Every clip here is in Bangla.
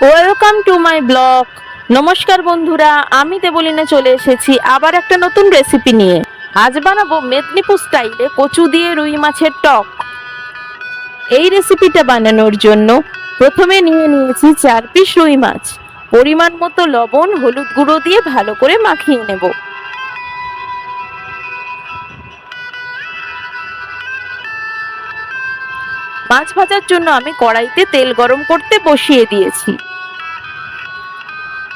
Welcome to my blog. নমস্কার বন্ধুরা, আমি দেবলিনা চলে এসেছি আবার একটা নতুন রেসিপি নিয়ে। আজ বানাবো মেদিনীপুর স্টাইলে কচু দিয়ে রুই মাছের টক। এই রেসিপিটা বানানোর জন্য প্রথমে নিয়ে নিয়েছি 4 পিস রুই মাছ। পরিমাণ মতো লবণ, হলুদ গুঁড়ো দিয়ে ভালো করে মাখিয়ে নেব। মাছ ভাজার জন্য আমি কড়াইতে তেল গরম করতে বসিয়ে দিয়েছি।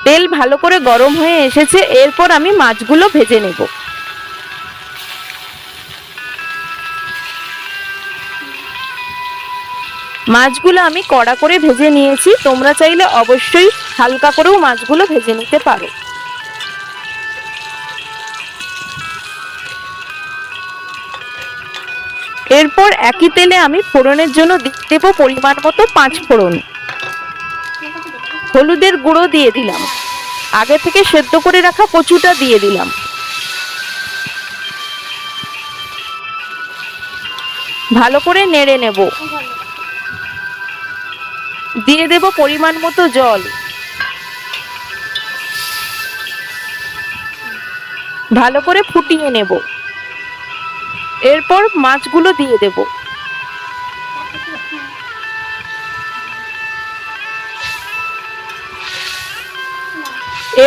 তেল ভালো করে গরম হয়ে এসেছে, এরপর আমি মাছগুলো ভেজে নেব। মাছগুলো আমি কড়া করে ভেজে নিয়েছি, তোমরা চাইলে অবশ্যই হালকা করেও মাছগুলো ভেজে নিতে পারো। এরপর একই তেলে আমি ফোড়নের জন্য দেব পরিমাণ মতো 5 ফোড়ন। হলুদের গুঁড়ো দিয়ে দিলাম, আগে থেকে সেদ্ধ করে রাখা কচুটা দিয়ে দিলাম। ভালো করে নেড়ে নেব। দিয়ে দেব পরিমাণ মতো জল। ভালো করে ফুটিয়ে নেব। এরপর মাছগুলো দিয়ে দেব।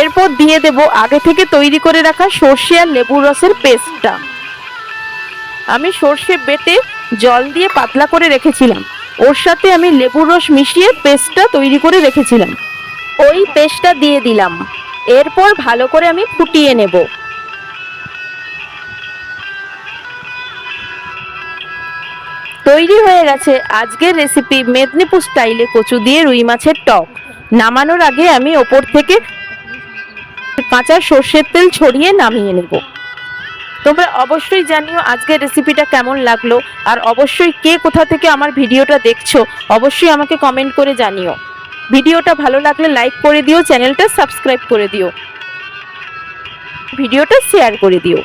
এরপর দিয়ে দেব আগে থেকে তৈরি করে রাখা সর্ষে আর লেবুর রসের পেস্টটা। আমি সর্ষে বেটে জল দিয়ে পাতলা করে রেখেছিলাম, ওর সাথে আমি লেবুর রস মিশিয়ে পেস্টটা তৈরি করে রেখেছিলাম, ওই পেস্টটা দিয়ে দিলাম। এরপর ভালো করে আমি ফুটিয়ে নেব। তৈরি হয়ে গেছে আজকের রেসিপি মেদিনীপুর স্টাইলে কচু দিয়ে রুই মাছের টক। নামানোর আগে আমি ওপর থেকে কাঁচা সর্ষের তেল ছড়িয়ে নামিয়ে নেব। তোমরা অবশ্যই জানিও আজকের রেসিপিটা কেমন লাগলো, আর অবশ্যই কে কোথা থেকে আমার ভিডিওটা দেখছো অবশ্যই আমাকে কমেন্ট করে জানিও। ভিডিওটা ভালো লাগলে লাইক করে দিও, চ্যানেলটা সাবস্ক্রাইব করে দিও, ভিডিওটা শেয়ার করে দিও।